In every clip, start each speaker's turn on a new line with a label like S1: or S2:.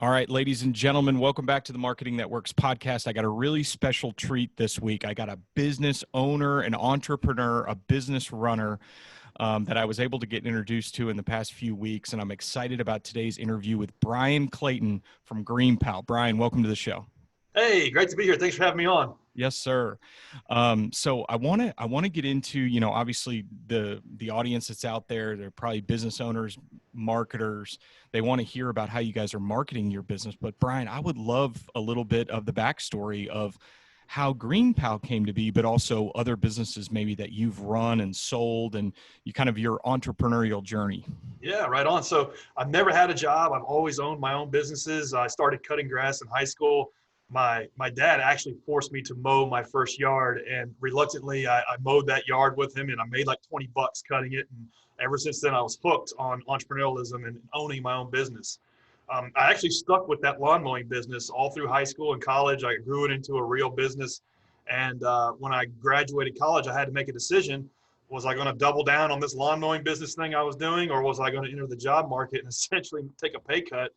S1: All right, ladies and gentlemen, welcome back to the Marketing Networks podcast. I got a really special treat this week. I got a business owner, an entrepreneur, a business runner that I was able to get introduced to in the past few weeks, and I'm excited about today's interview with Bryan Clayton from GreenPal. Bryan, welcome to the show.
S2: Hey, great to be here. Thanks for having me on.
S1: Yes, sir. So I want to get into, obviously the audience that's out there. They're probably business owners, marketers. They want to hear about how you guys are marketing your business. But Bryan, I would love a little bit of the backstory of how GreenPal came to be, but also other businesses maybe that you've run and sold, and you kind of your entrepreneurial journey.
S2: Yeah, right on. So I've never had a job. I've always owned my own businesses. I started cutting grass in high school. My dad actually forced me to mow my first yard, and reluctantly I mowed that yard with him, and I made like 20 bucks cutting it. And ever since then, I was hooked on entrepreneurialism and owning my own business. I actually stuck with that lawn mowing business all through high school and college. I grew it into a real business. And when I graduated college, I had to make a decision. Was I going to double down on this lawn mowing business thing I was doing, or was I going to enter the job market and essentially take a pay cut?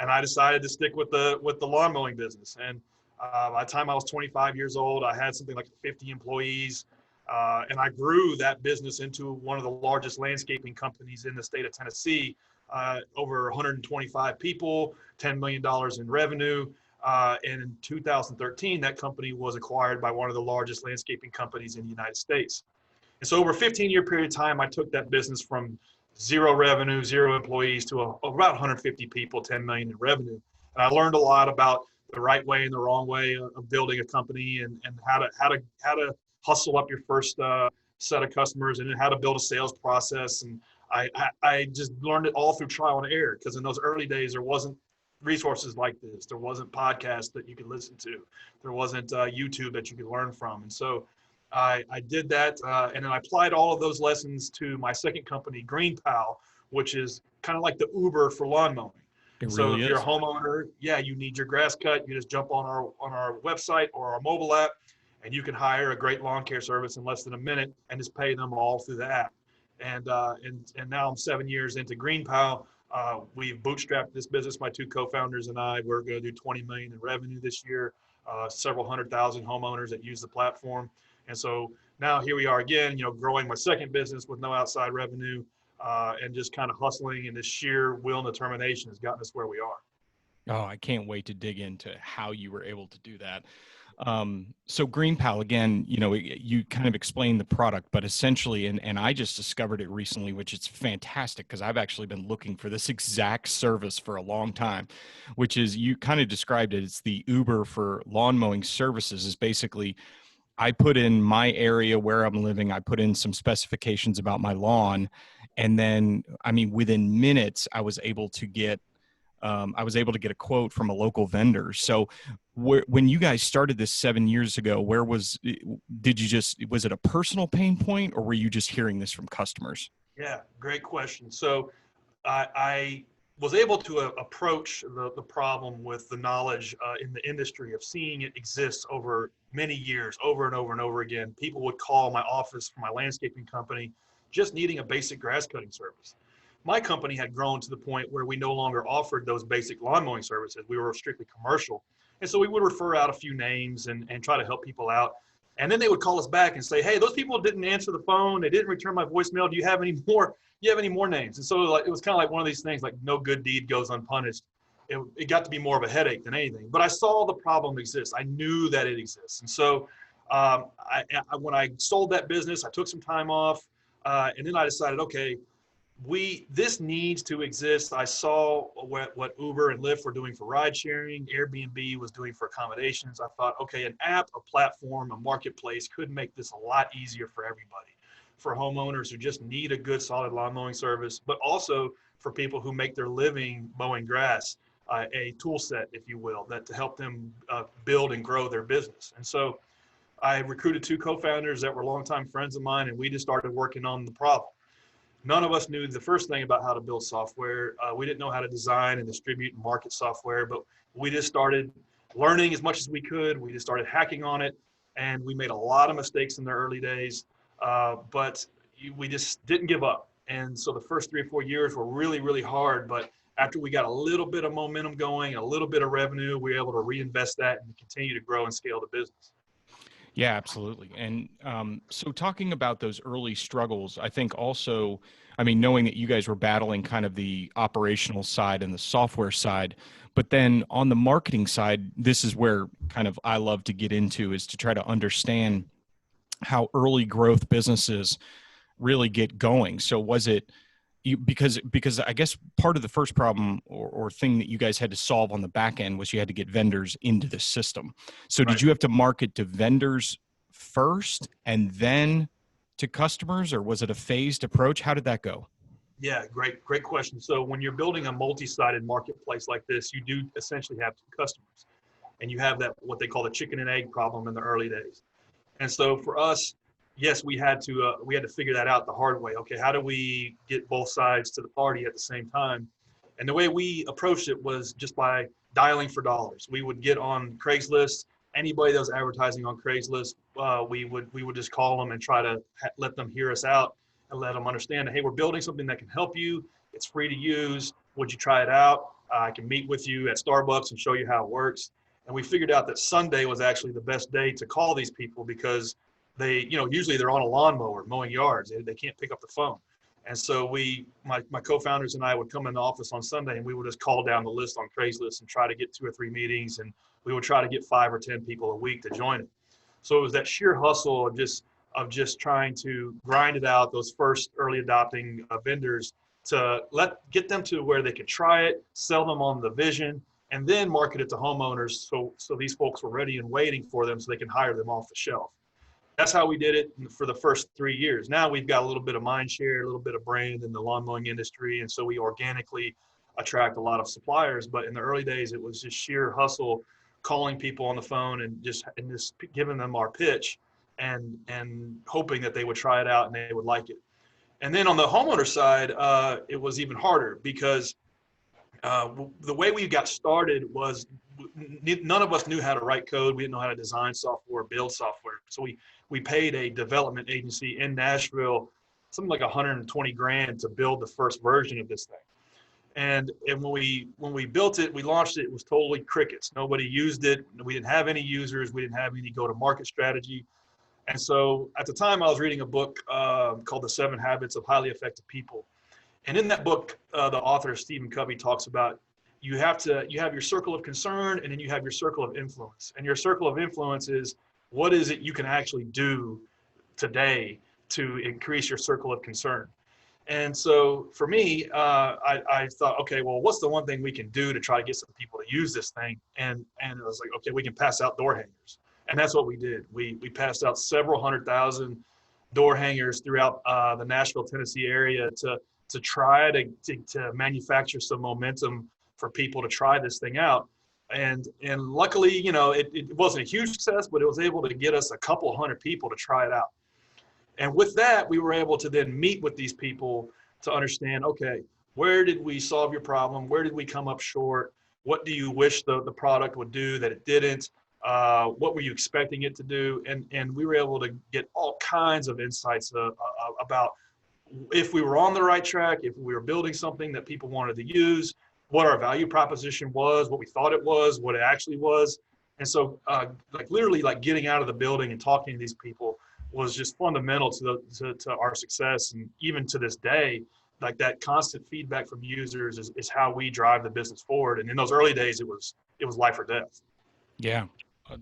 S2: And I decided to stick with the lawn mowing business. And by the time I was 25 years old, I had something like 50 employees. And I grew that business into one of the largest landscaping companies in the state of Tennessee, over 125 people, $10 million in revenue. And in 2013, that company was acquired by one of the largest landscaping companies in the United States. And so over a 15-year period of time, I took that business from zero revenue, zero employees to about 150 people, 10 million in revenue. And I learned a lot about the right way and the wrong way of building a company, and how to hustle up your first set of customers, and then how to build a sales process. And I just learned it all through trial and error, because in those early days, there wasn't resources like this. There wasn't podcasts that you could listen to. There wasn't YouTube that you could learn from. And so I did that, and then I applied all of those lessons to my second company, GreenPal, which is kind of like the Uber for lawn mowing.
S1: It
S2: And so
S1: really
S2: if you're a
S1: is.
S2: homeowner, yeah, you need your grass cut, you just jump on our website or our mobile app, and you can hire a great lawn care service in less than a minute and just pay them all through the app. And now I'm 7 years into GreenPal. We've bootstrapped this business. My two co-founders and I. We're going to do 20 million in revenue this year. Several 100,000 homeowners that use the platform. And so now here we are again, growing my second business with no outside revenue, and just kind of hustling, and this sheer will and determination has gotten us where we are.
S1: Oh, I can't wait to dig into how you were able to do that. So GreenPal, again, you kind of explained the product, but essentially, and I just discovered it recently, which is fantastic because I've actually been looking for this exact service for a long time, which is, you kind of described it. It's the Uber for lawn mowing services. Is basically, I put in my area where I'm living, I put in some specifications about my lawn, and then, I mean, within minutes, I was able to get a quote from a local vendor. So when you guys started this 7 years ago, was it a personal pain point, or were you just hearing this from customers?
S2: Yeah, great question. So I was able to approach the problem with the knowledge in the industry of seeing it exists over many years, over and over and over again. People would call my office for my landscaping company just needing a basic grass cutting service. My company had grown to the point where we no longer offered those basic lawn mowing services. We were strictly commercial. And so we would refer out a few names and try to help people out. And then they would call us back and say, hey, those people didn't answer the phone. They didn't return my voicemail. Do you have any more? Do you have any more names? And so it was kind of like one of these things, like no good deed goes unpunished. It got to be more of a headache than anything. But I saw the problem exist. I knew that it exists. And so when I sold that business, I took some time off. And then I decided, okay, this needs to exist. I saw what Uber and Lyft were doing for ride sharing, Airbnb was doing for accommodations. I thought, okay, an app, a platform, a marketplace could make this a lot easier for everybody, for homeowners who just need a good solid lawn mowing service, but also for people who make their living mowing grass, a tool set, if you will, that to help them build and grow their business. And so I recruited two co-founders that were longtime friends of mine, and we just started working on the problem. None of us knew the first thing about how to build software. We didn't know how to design and distribute and market software, but we just started learning as much as we could. We just started hacking on it, and we made a lot of mistakes in the early days, but we just didn't give up. And so the first 3 or 4 years were really, really hard, but after we got a little bit of momentum going, a little bit of revenue, we were able to reinvest that and continue to grow and scale the business.
S1: Yeah, absolutely. And so talking about those early struggles, I think also, I mean, knowing that you guys were battling kind of the operational side and the software side, but then on the marketing side, this is where kind of I love to get into, is to try to understand how early growth businesses really get going. So was it because I guess part of the first problem or thing that you guys had to solve on the back end was you had to get vendors into the system. So did
S2: Right.
S1: you have to market to vendors first and then to customers, or was it a phased approach? How did that go?
S2: Yeah, great question. So when you're building a multi-sided marketplace like this, you do essentially have two customers, and you have that what they call the chicken and egg problem in the early days. And so for us, yes, we had to figure that out the hard way. Okay, how do we get both sides to the party at the same time? And the way we approached it was just by dialing for dollars. We would get on Craigslist. Anybody that was advertising on Craigslist, we would just call them and try to let them hear us out and let them understand that, hey, we're building something that can help you. It's free to use. Would you try it out? I can meet with you at Starbucks and show you how it works. And we figured out that Sunday was actually the best day to call these people because they, usually they're on a lawnmower mowing yards. They can't pick up the phone. And so my co-founders and I would come in the office on Sunday and we would just call down the list on Craigslist and try to get 2 or 3 meetings. And we would try to get 5 or 10 people a week to join it. So it was that sheer hustle of just trying to grind it out, those first early adopting vendors, to get them to where they could try it, sell them on the vision, and then market it to homeowners. So these folks were ready and waiting for them so they can hire them off the shelf. That's how we did it for the first 3 years. Now we've got a little bit of mind share, a little bit of brand in the lawn mowing industry. And so we organically attract a lot of suppliers. But in the early days, it was just sheer hustle, calling people on the phone and just giving them our pitch and hoping that they would try it out and they would like it. And then on the homeowner side, it was even harder because the way we got started was none of us knew how to write code. We didn't know how to design software, build software. So we paid a development agency in Nashville something like 120 grand to build the first version of this thing. And when we built it, we launched it, it was totally crickets. Nobody used it. We didn't have any users. We didn't have any go-to-market strategy. And so at the time, I was reading a book called The 7 Habits of Highly Effective People. And in that book, the author, Stephen Covey, talks about you have your circle of concern and then you have your circle of influence. And your circle of influence is what is it you can actually do today to increase your circle of concern. And so for me, I thought, okay, well, what's the one thing we can do to try to get some people to use this thing? And I was like, okay, we can pass out door hangers. And that's what we did. We passed out several 100,000 door hangers throughout the Nashville, Tennessee area to try to manufacture some momentum for people to try this thing out. And luckily, it wasn't a huge success, but it was able to get us a couple hundred people to try it out. And with that, we were able to then meet with these people to understand, okay, where did we solve your problem? Where did we come up short? What do you wish the product would do that it didn't? What were you expecting it to do? And we were able to get all kinds of insights about if we were on the right track, if we were building something that people wanted to use, what our value proposition was, what we thought it was, what it actually was. And so literally getting out of the building and talking to these people was just fundamental to our success. And even to this day, that constant feedback from users is how we drive the business forward. And in those early days, it was life or death.
S1: Yeah,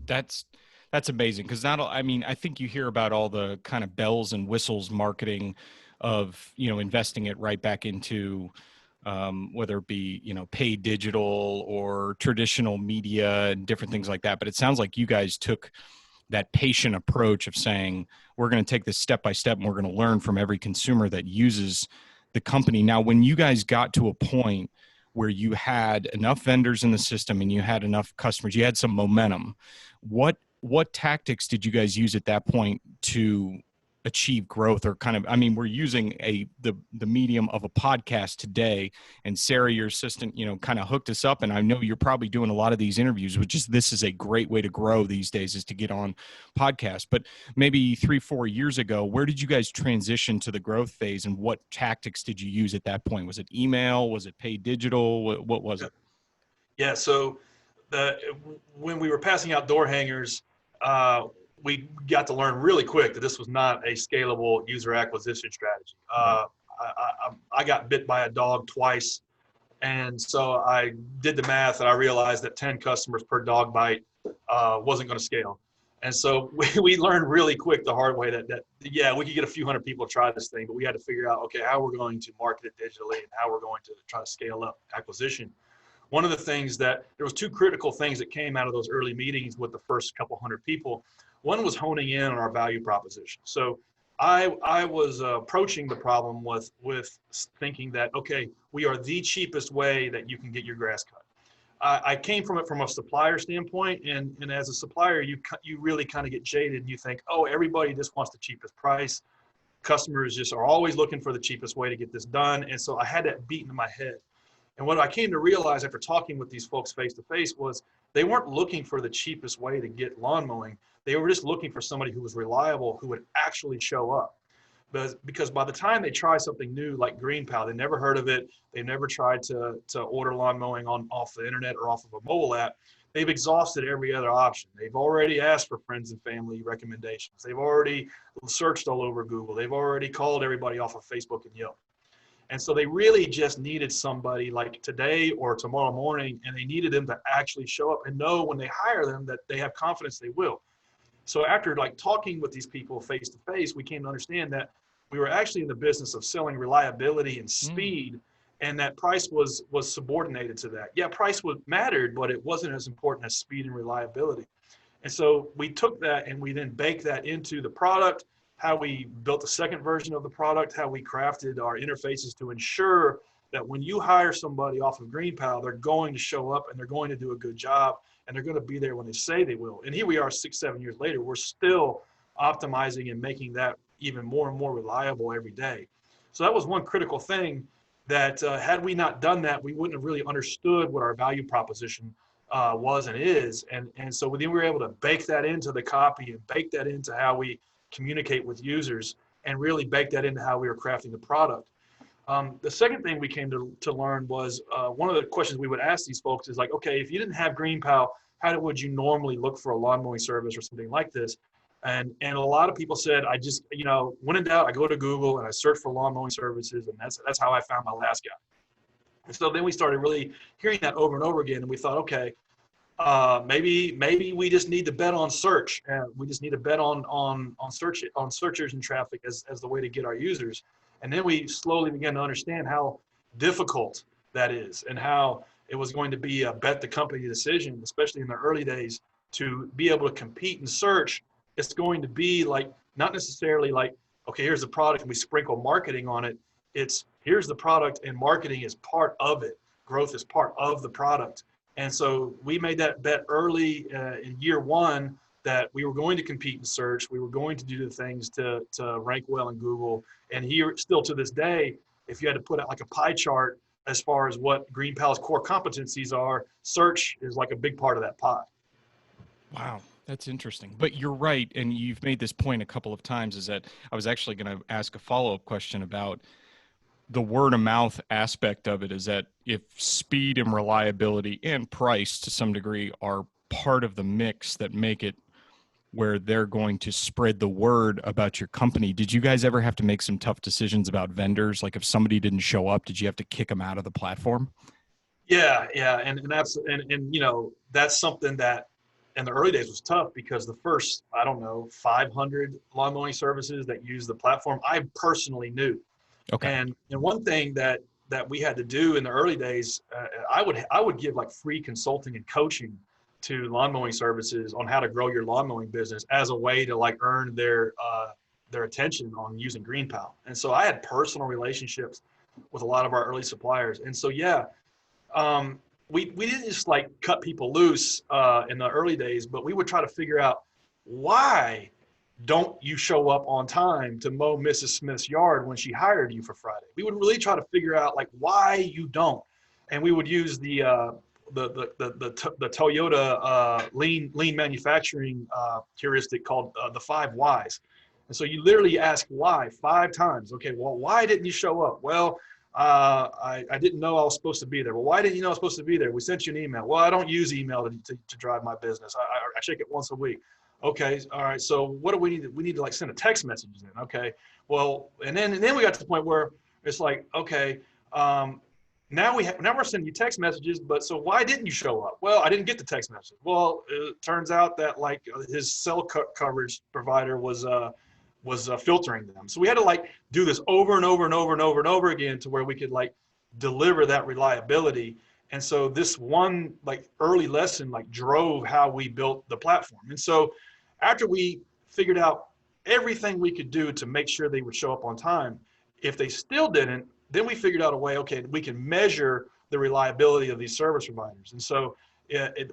S1: that's amazing. Because I think you hear about all the kind of bells and whistles marketing of, investing it right back into whether it be, paid digital or traditional media and different things like that. But it sounds like you guys took that patient approach of saying, we're going to take this step by step and we're going to learn from every consumer that uses the company. Now, when you guys got to a point where you had enough vendors in the system and you had enough customers, you had some momentum, what tactics did you guys use at that point to achieve growth, or kind of, I mean, we're using the medium of a podcast today, and Sarah, your assistant, kind of hooked us up. And I know you're probably doing a lot of these interviews, which is, this is a great way to grow these days, is to get on podcasts. But maybe 3-4 years ago, where did you guys transition to the growth phase, and what tactics did you use at that point? Was it email? Was it paid digital? What was it?
S2: Yeah. So when we were passing out door hangers, we got to learn really quick that this was not a scalable user acquisition strategy. I got bit by a dog twice. And so I did the math, and I realized that 10 customers per dog bite wasn't going to scale. And so we learned really quick the hard way that, yeah, we could get a few hundred people to try this thing, but we had to figure out, okay, how we're going to market it digitally and how we're going to try to scale up acquisition. One of the things there was two critical things that came out of those early meetings with the first couple hundred people. One was honing in on our value proposition. So I was approaching the problem with thinking that, okay, we are the cheapest way that you can get your grass cut. I came from it from a supplier standpoint, and as a supplier, you really kind of get jaded, and you think, oh, everybody just wants the cheapest price. Customers just are always looking for the cheapest way to get this done, and so I had that beaten in my head. And what I came to realize after talking with these folks face to face was they weren't looking for the cheapest way to get lawn mowing. They were just looking for somebody who was reliable, who would actually show up. Because by the time they try something new like GreenPal, they never heard of it. They've never tried to order lawn mowing off the internet or off of a mobile app. They've exhausted every other option. They've already asked for friends and family recommendations. They've already searched all over Google. They've already called everybody off of Facebook and Yelp. And so they really just needed somebody like today or tomorrow morning, and they needed them to actually show up and know when they hire them that they have confidence they will. So after like talking with these people face to face, we came to understand that we were actually in the business of selling reliability and speed, and that price was subordinated to that. Yeah, price mattered, but it wasn't as important as speed and reliability. And so we took that and we then baked that into the product, how we built the second version of the product, how we crafted our interfaces to ensure that when you hire somebody off of GreenPal, they're going to show up and they're going to do a good job and they're going to be there when they say they will. And here we are 6-7 years later, we're still optimizing and making that even more and more reliable every day. So that was one critical thing that had we not done that, we wouldn't have really understood what our value proposition was and is. And so then we were able to bake that into the copy and bake that into how we communicate with users and really bake that into how we were crafting the product. The second thing we came to learn was one of the questions we would ask these folks is like, okay, if you didn't have GreenPal, how would you normally look for a lawn mowing service or something like this? And a lot of people said, I just, when in doubt, I go to Google and I search for lawn mowing services, and that's how I found my last guy. And so then we started really hearing that over and over again, and we thought, okay, maybe we just need to bet on search. We just need to bet on searchers and traffic as the way to get our users. And then we slowly began to understand how difficult that is and how it was going to be a bet the company decision, especially in the early days, to be able to compete in search. It's going to be like, not necessarily like, okay, here's the product and we sprinkle marketing on it. It's here's the product and marketing is part of it. Growth is part of the product. And so we made that bet early in year one that we were going to compete in search. We were going to do the things to rank well in Google. And here, still to this day, if you had to put out like a pie chart as far as what GreenPal's core competencies are, search is like a big part of that pie.
S1: Wow, that's interesting. But you're right, and you've made this point a couple of times, is that I was actually going to ask a follow-up question about the word of mouth aspect of it, is that if speed and reliability and price to some degree are part of the mix that make it where they're going to spread the word about your company. Did you guys ever have to make some tough decisions about vendors? Like if somebody didn't show up, did you have to kick them out of the platform?
S2: Yeah. And that's, that's something that in the early days was tough because the first, 500 lawn mowing services that use the platform, I personally knew. Okay. And one thing that we had to do in the early days, I would give like free consulting and coaching to lawn mowing services on how to grow your lawn mowing business as a way to like earn their attention on using GreenPal. And so I had personal relationships with a lot of our early suppliers. And so, we didn't just like cut people loose in the early days, but we would try to figure out why don't you show up on time to mow Mrs. Smith's yard when she hired you for Friday? We would really try to figure out like why you don't. And we would use the Toyota lean manufacturing heuristic called the 5 whys. And so you literally ask why 5 times. Okay, well, why didn't you show up? Well, I didn't know I was supposed to be there. Well, why didn't you know I was supposed to be there? We sent you an email. Well, I don't use email to drive my business. I check it once a week. Okay, all right. So what do we need? We need to like send a text messages in. Okay, well, and then we got to the point where it's like, okay, now we're sending you text messages, but so why didn't you show up? Well, I didn't get the text message. Well, it turns out that like his cell coverage provider was filtering them. So we had to like do this over and over and over and over and over again to where we could like deliver that reliability. And so this one like early lesson like drove how we built the platform. And so after we figured out everything we could do to make sure they would show up on time, if they still didn't, then we figured out a way, okay, we can measure the reliability of these service providers. And so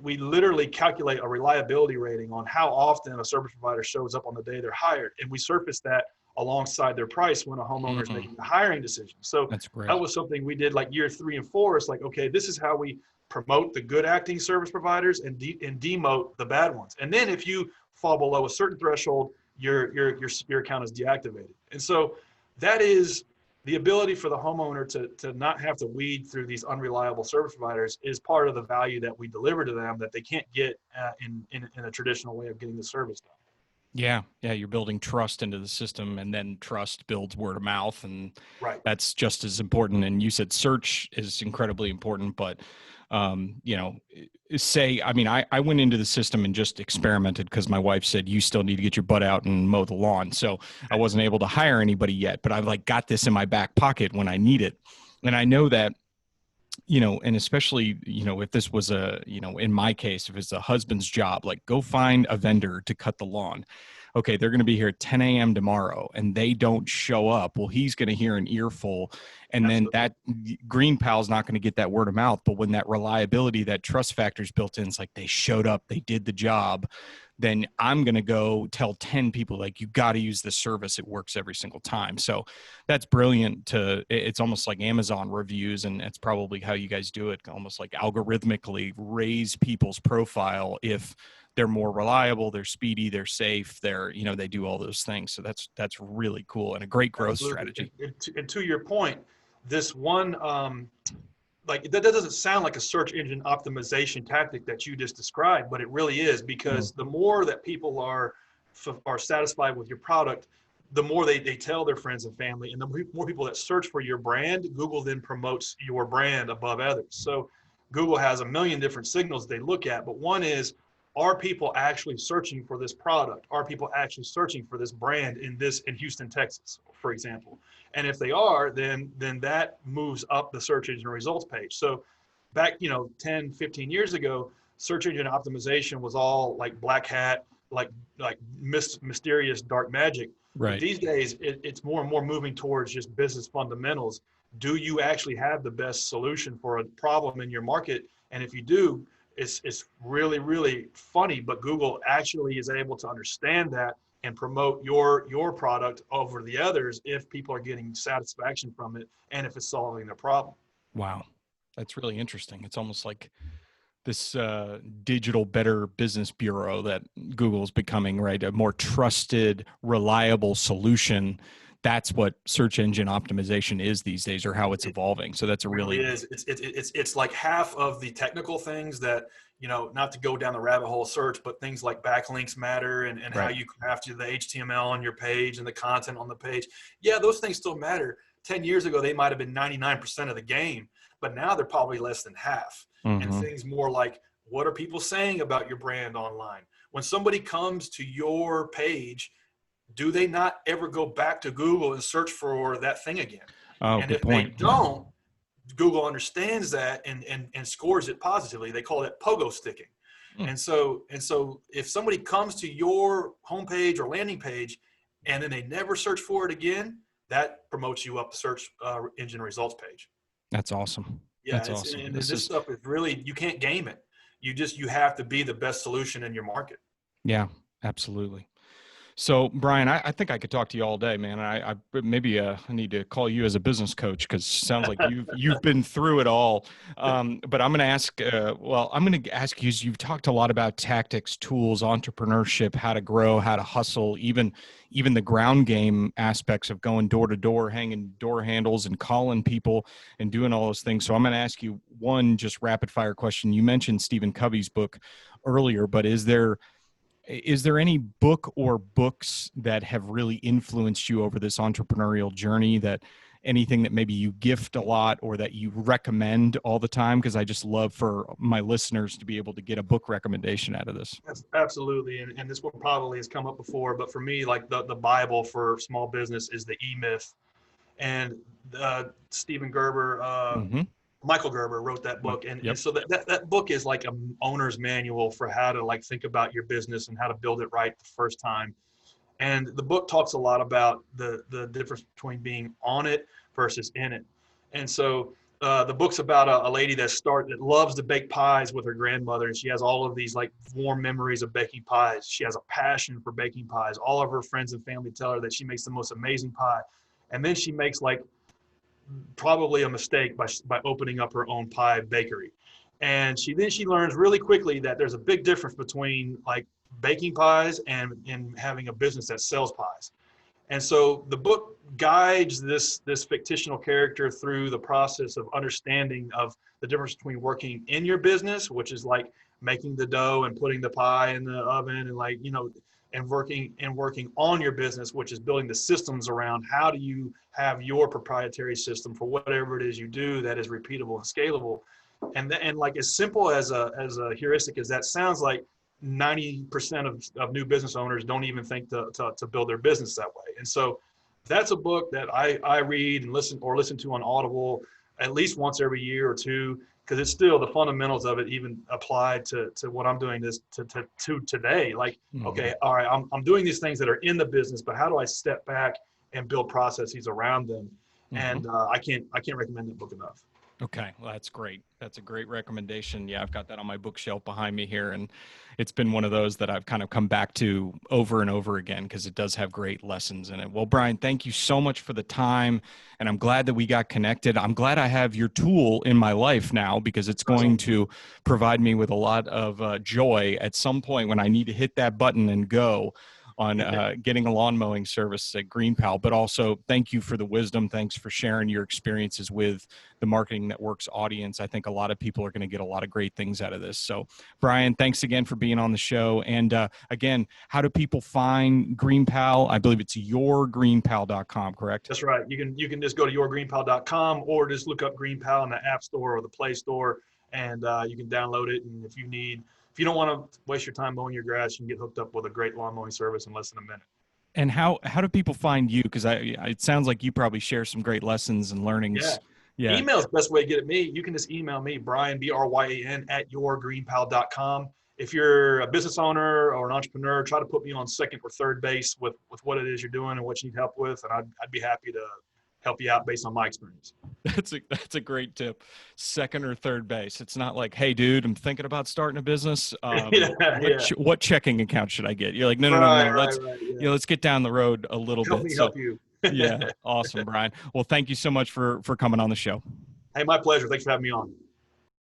S2: we literally calculate a reliability rating on how often a service provider shows up on the day they're hired. And we surface that alongside their price when a homeowner is making a hiring decision. So that was something we did like year 3 and 4. It's like, okay, this is how we promote the good acting service providers and demote the bad ones. And then if you fall below a certain threshold, your account is deactivated. And so that is the ability for the homeowner to not have to weed through these unreliable service providers is part of the value that we deliver to them that they can't get in a traditional way of getting the service done.
S1: Yeah. You're building trust into the system, and then trust builds word of mouth, and that's just as important. And you said search is incredibly important, but I went into the system and just experimented because my wife said, you still need to get your butt out and mow the lawn. So I wasn't able to hire anybody yet, but I've like got this in my back pocket when I need it. And I know that, and especially, if this was in my case, if it's a husband's job, like go find a vendor to cut the lawn. Okay, they're going to be here at 10 a.m. tomorrow and they don't show up. Well, he's going to hear an earful, and
S2: Absolutely.
S1: then that GreenPal's not going to get that word of mouth. But when that reliability, that trust factor is built in, it's like they showed up, they did the job. Then I'm going to go tell 10 people, like, you got to use this service. It works every single time. So that's brilliant. It's almost like Amazon reviews, and it's probably how you guys do it, almost like algorithmically raise people's profile if they're more reliable, they're speedy, they're safe, they do all those things. So that's really cool and a great growth strategy.
S2: And to your point, this one, like that doesn't sound like a search engine optimization tactic that you just described, but it really is, because the more that people are satisfied with your product, the more they tell their friends and family, and the more people that search for your brand, Google then promotes your brand above others. So Google has a million different signals they look at, but one is, are people actually searching for this product? Are people actually searching for this brand in Houston, Texas, for example? And if they are, then that moves up the search engine results page. So back, 10, 15 years ago, search engine optimization was all like black hat, like mysterious dark magic.
S1: Right.
S2: But these days, it's more and more moving towards just business fundamentals. Do you actually have the best solution for a problem in your market? And if you do, it's really, really funny, but Google actually is able to understand that and promote your product over the others if people are getting satisfaction from it and if it's solving their problem.
S1: Wow. That's really interesting. It's almost like this digital Better Business Bureau that Google is becoming, right? A more trusted, reliable solution. That's what search engine optimization is these days, or how it's evolving. So that's a really
S2: is. It's like half of the technical things that, not to go down the rabbit hole search, but things like backlinks matter and how you craft the HTML on your page and the content on the page. Yeah, those things still matter. 10 years ago, they might've been 99% of the game, but now they're probably less than half. And things more like, what are people saying about your brand online? When somebody comes to your page, do they not ever go back to Google and search for that thing again? And if they don't, Google understands that and scores it positively. They call it pogo sticking. And so if somebody comes to your homepage or landing page and then they never search for it again, that promotes you up the search engine results page.
S1: That's awesome.
S2: Yeah,
S1: that's awesome.
S2: And this stuff is really, you can't game it. You have to be the best solution in your market.
S1: Yeah, absolutely. So, Bryan, I think I could talk to you all day, man. I maybe I need to call you as a business coach because sounds like you've been through it all. But I'm going to ask. Well, I'm going to ask you. You've talked a lot about tactics, tools, entrepreneurship, how to grow, how to hustle, even the ground game aspects of going door to door, hanging door handles, and calling people and doing all those things. So I'm going to ask you one just rapid fire question. You mentioned Stephen Covey's book earlier, but is there any book or books that have really influenced you over this entrepreneurial journey, that anything that maybe you gift a lot or that you recommend all the time? Because I just love for my listeners to be able to get a book recommendation out of this.
S2: Absolutely. And this one probably has come up before, but for me, like the Bible for small business is the E-Myth. And Stephen Gerber,
S1: Mm-hmm.
S2: Michael Gerber wrote that book. And
S1: Yep.
S2: so that book is like an owner's manual for how to like think about your business and how to build it right the first time. And the book talks a lot about the difference between being on it versus in it. And so the book's about a lady that loves to bake pies with her grandmother, and she has all of these like warm memories of baking pies. She has a passion for baking pies. All of her friends and family tell her that she makes the most amazing pie, and then she makes like probably a mistake by opening up her own pie bakery. And she learns really quickly that there's a big difference between like baking pies and having a business that sells pies. And so the book guides this fictional character through the process of understanding of the difference between working in your business, which is like making the dough and putting the pie in the oven, and like, and working on your business, which is building the systems around how do you have your proprietary system for whatever it is you do that is repeatable and scalable. And like as simple as a heuristic as that sounds, like 90% of new business owners don't even think to build their business that way. And so that's a book that I read and listen to on Audible at least once every year or two, because it's still the fundamentals of it even applied to what I'm doing to today. Like,
S1: Mm-hmm.
S2: okay, all right, I'm doing these things that are in the business, but how do I step back and build processes around them?
S1: Mm-hmm.
S2: And I can't recommend that book enough.
S1: Okay, well, that's great. That's a great recommendation. Yeah, I've got that on my bookshelf behind me here, and it's been one of those that I've kind of come back to over and over again because it does have great lessons in it. Well, Bryan, thank you so much for the time, and I'm glad that we got connected. I'm glad I have your tool in my life now because it's going to provide me with a lot of joy at some point when I need to hit that button and go on getting a lawn mowing service at GreenPal. But also thank you for the wisdom. Thanks for sharing your experiences with the Marketing Network's audience. I think a lot of people are going to get a lot of great things out of this. So Bryan, thanks again for being on the show. And again, how do people find GreenPal? I believe it's yourgreenpal.com, correct?
S2: That's right. You can just go to yourgreenpal.com or just look up GreenPal in the App Store or the Play Store, and you can download it. And if you don't want to waste your time mowing your grass, you can get hooked up with a great lawn mowing service in less than a minute.
S1: And how do people find you? Because it sounds like you probably share some great lessons and learnings.
S2: Yeah. Email is the best way to get at me. You can just email me, Bryan, Bryan, at yourgreenpal.com. If you're a business owner or an entrepreneur, try to put me on second or third base with what it is you're doing and what you need help with, and I'd be happy to help you out based on my experience.
S1: That's a great tip. Second or third base. It's not like, hey, dude, I'm thinking about starting a business. What checking account should I get? You're like, no. Let's get down the road a little bit.
S2: Help you.
S1: Yeah, awesome, Bryan. Well, thank you so much for coming on the show.
S2: Hey, my pleasure. Thanks for having me on.